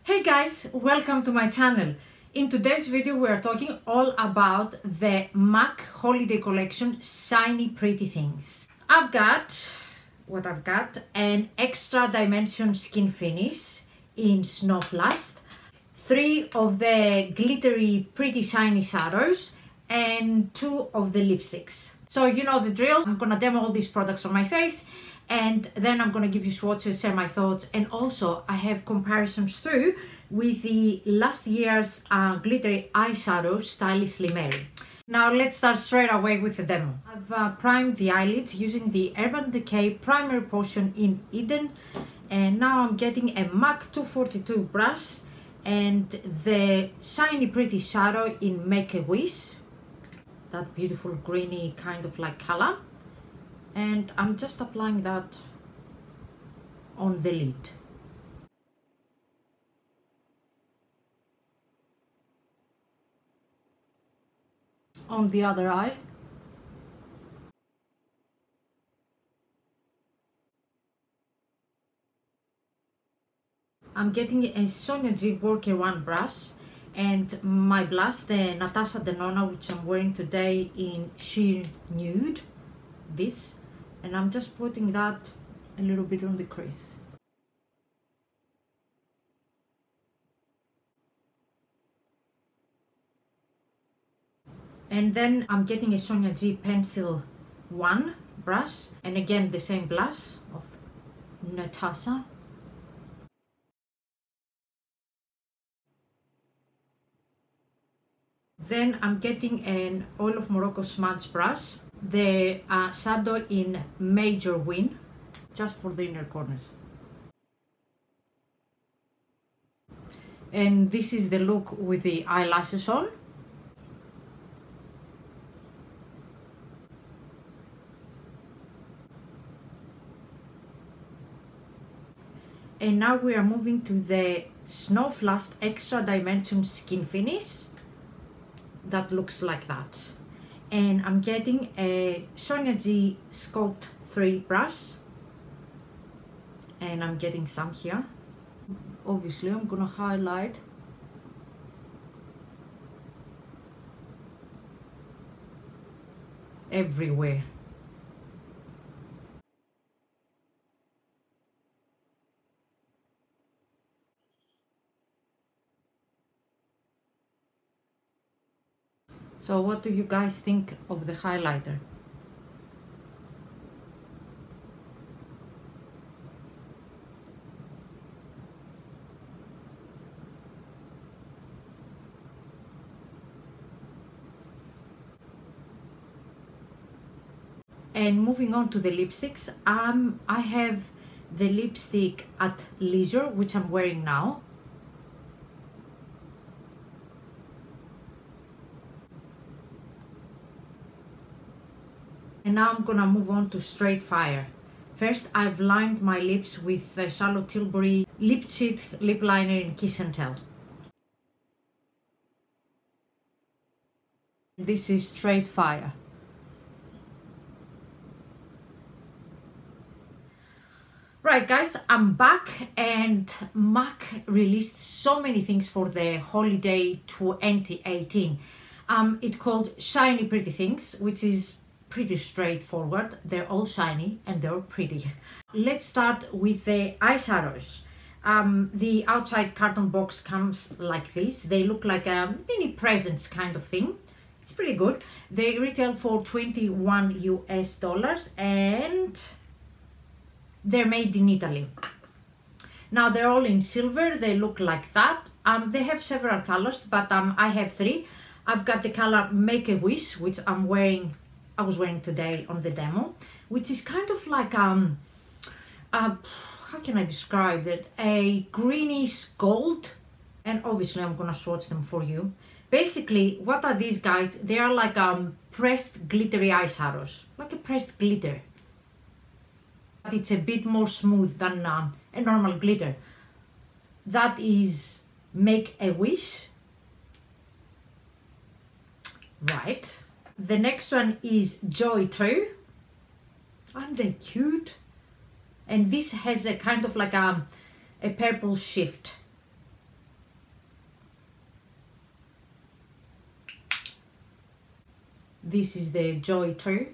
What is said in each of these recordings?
Hey guys, welcome to my channel. In today's video we are talking all about the MAC holiday collection Shiny Pretty Things. I've got an extra dimension Skinfinish in Snowflushed, 3 of the glittery pretty shiny shadows and 2 of the lipsticks. So you know the drill. I'm gonna demo all these products on my face and then I'm gonna give you swatches, share my thoughts, and also I have comparisons through with the last year's glittery eyeshadows Stylishly Merry. Now let's start straight away with the demo. I've primed the eyelids using the Urban Decay Primary Potion in Eden, and now I'm getting a MAC 242 brush and the Shiny Pretty shadow in Make-A-Wish, that beautiful greeny kind of like color, and I'm just applying that on the lid. On the other eye. I'm getting a Sonia G Worker 1 brush and my blush, the Natasha Denona, which I'm wearing today in sheer nude, this, and I'm just putting that a little bit on the crease. And then I'm getting a Sonia G Pencil 1 brush, and again the same blush of Natasha. Then I'm getting an Oil of Morocco smudge brush, the shadow in Major Win, just for the inner corners. And this is the look with the eyelashes on. And now we are moving to the Snowflushed Extra Dimension Skinfinish. That looks like that. And I'm getting a Sonia G Sculpt 3 brush. And I'm getting some here. Obviously, I'm gonna highlight everywhere. So what do you guys think of the highlighter? And moving on to the lipsticks, I have the lipstick at Leisure, which I'm wearing now. And now I'm gonna move on to Straight Fire. First, I've lined my lips with the Charlotte Tilbury Lip Cheat Lip Liner in Kiss and Tell. This is Straight Fire. Right guys, I'm back, and MAC released so many things for the holiday 2018. It's called Shiny Pretty Things, which is pretty straightforward. They're all shiny and they're pretty. Let's start with the eyeshadows. The outside carton box comes like this. They look like a mini presents kind of thing. It's pretty good. They retail for $21 US and they're made in Italy. Now they're all in silver. They look like that. They have several colors, but I have 3. I've got the color Make-A-Wish, which I was wearing today on the demo, which is kind of like how can I describe it? A greenish gold, and obviously I'm gonna swatch them for you. Basically, what are these guys? They are like pressed glittery eyeshadows, like a pressed glitter, but it's a bit more smooth than a normal glitter. That is Make-A-Wish, right? The next one is Joy True. Aren't they cute? And this has a kind of like a purple shift. This is the Joy 2.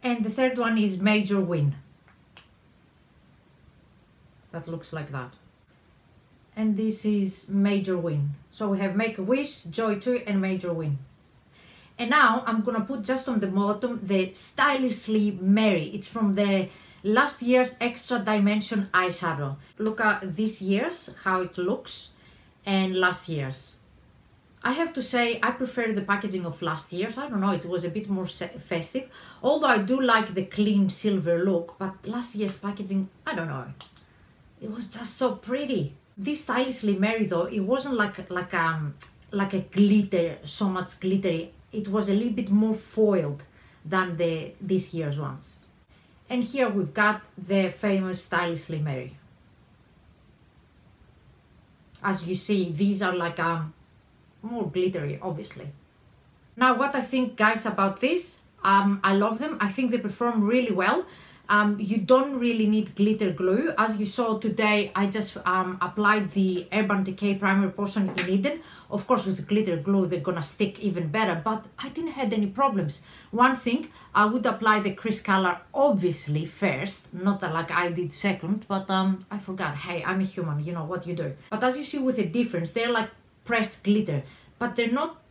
And the third one is Major Win. That looks like that. And this is Major Win. So we have Make-A-Wish, Joy 2 and Major Win. And now I'm gonna put just on the bottom the Stylishly Merry. It's from the last year's Extra Dimension eyeshadow. Look at this year's, how it looks, and last year's. I have to say I prefer the packaging of last year's. I don't know, it was a bit more festive. Although I do like the clean silver look, but last year's packaging, I don't know. It was just so pretty. This Stylishly Merry though, it wasn't like a glitter, so much glittery. It was a little bit more foiled than this year's ones. And here we've got the famous Stylishly Merry. As you see, these are like more glittery, obviously. Now what I think, guys, about this, I love them. I think they perform really well. You don't really need glitter glue. As you saw today, I just applied the Urban Decay Primer Potion in Eden. Of course, with glitter glue, they're gonna stick even better, but I didn't have any problems. One thing, I would apply the crease color obviously first, not like I did second, but I forgot. Hey, I'm a human, you know what you do. But as you see with the difference, they're like pressed glitter, but they're not,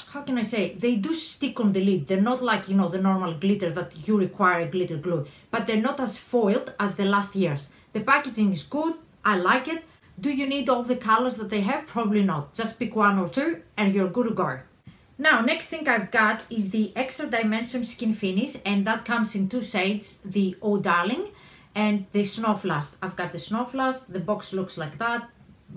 how can I say, they do stick on the lid. They're not like, you know, the normal glitter that you require glitter glue, but they're not as foiled as the last year's. The packaging is good, I like it. Do you need all the colors that they have? Probably not. Just pick one or two and you're good to go. Now, next thing I've got is the Extra Dimension Skinfinish, and that comes in two shades, the Oh Darling and the Snowflushed. I've got the Snowflushed, the box looks like that,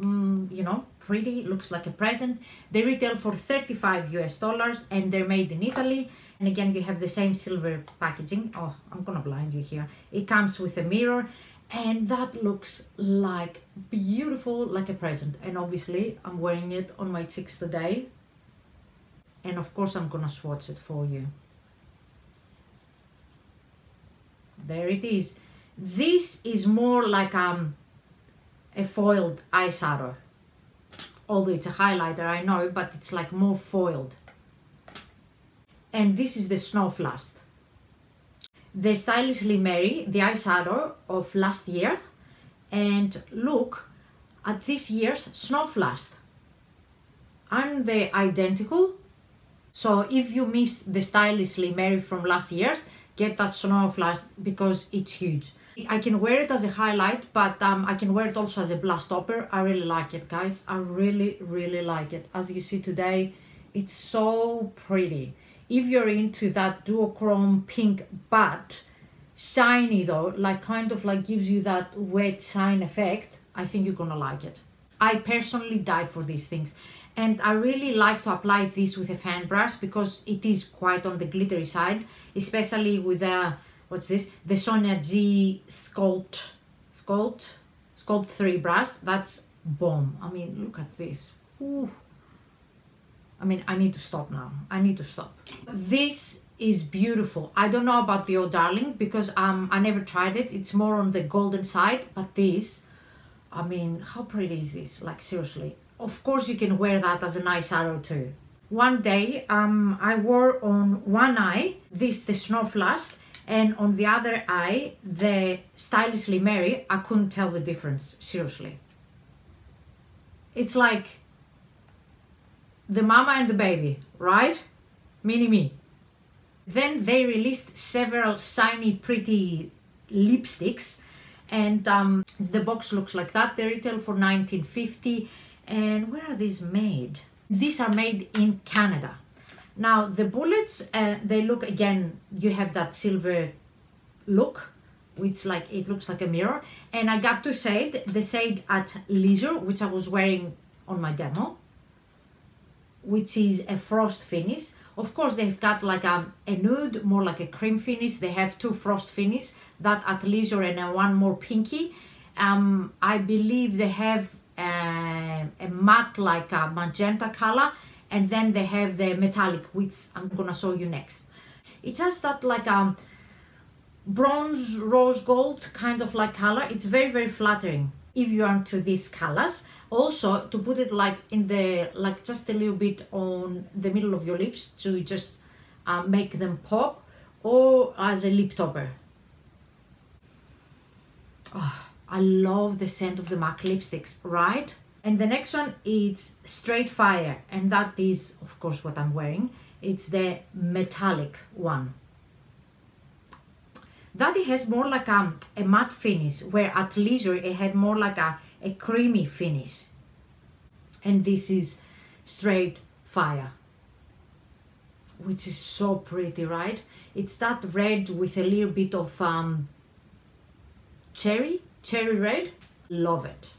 you know, pretty, looks like a present. They retail for $35 US and they're made in Italy. And again, you have the same silver packaging. Oh, I'm gonna blind you here. It comes with a mirror and that looks like beautiful, like a present. And obviously I'm wearing it on my cheeks today. And of course I'm gonna swatch it for you. There it is. This is more like a foiled eyeshadow. Although it's a highlighter, I know, but it's like more foiled. And this is the Snowflushed. The Stylishly Merry, the eyeshadow of last year. And look at this year's Snowflushed. Aren't they identical? So if you miss the Stylishly Merry from last year's, get that Snowflushed because it's huge. I can wear it as a highlight, but I can wear it also as a blush topper. I really like it, guys. I really, really like it. As you see today, it's so pretty. If you're into that duochrome pink, but shiny though, like kind of like gives you that wet shine effect, I think you're gonna like it. I personally die for these things. And I really like to apply this with a fan brush because it is quite on the glittery side, especially with what's this? The Sonia G Sculpt 3 brush. That's bomb. I mean, look at this. Ooh. I mean, I need to stop now. I need to stop. This is beautiful. I don't know about the Oh Darling because I never tried it. It's more on the golden side, but this, I mean, how pretty is this? Like seriously. Of course you can wear that as an eyeshadow too. One day, I wore on one eye, the Snowflushed, and on the other eye, the Stylishly Merry. I couldn't tell the difference, seriously. It's like the mama and the baby, right? Mini-me. Then they released several shiny, pretty lipsticks, and the box looks like that. They retail for $19.50. And where are these made? These are made in Canada. Now the bullets, they look, again, you have that silver look, which like, it looks like a mirror. And I got two shades, the shade at Leisure, which I was wearing on my demo, which is a frost finish. Of course, they've got like a nude, more like a cream finish. They have two frost finish, that at Leisure and one more pinky. I believe they have a matte like a magenta color, and then they have the metallic, which I'm gonna show you next. It's just that like a bronze rose gold kind of like color. It's very, very flattering. if you are into these colors. Also to put it like in the, like just a little bit on the middle of your lips to just make them pop, or as a lip topper. Oh, I love the scent of the MAC lipsticks, right? And the next one is Straight Fire, and that is of course what I'm wearing. It's the metallic one. That it has more like a matte finish, where at Leisure it had more like a creamy finish. And this is Straight Fire, which is so pretty, right? It's that red with a little bit of cherry red. Love it.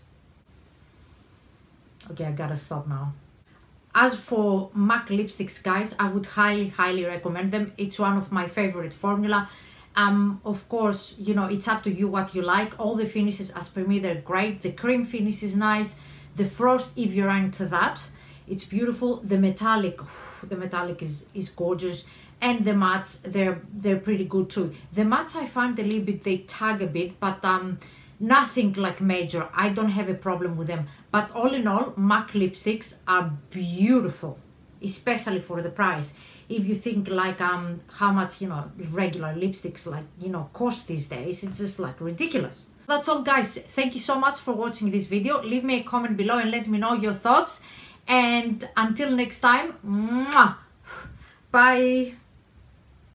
Okay, I gotta stop now. As for MAC lipsticks, guys, I would highly recommend them. It's one of my favorite formula. Of course, you know, it's up to you what you like. All the finishes, as per me, they're great. The cream finish is nice. The frost, if you're into that, it's beautiful. The metallic is gorgeous. And the mattes, they're pretty good too. The mattes I find a little bit, they tag a bit, but nothing like major. I don't have a problem with them. But all in all, MAC lipsticks are beautiful, especially for the price. If you think like how much, you know, regular lipsticks like, you know, cost these days, it's just like ridiculous. That's all, guys. Thank you so much for watching this video. Leave me a comment below and let me know your thoughts. And until next time, mwah, bye.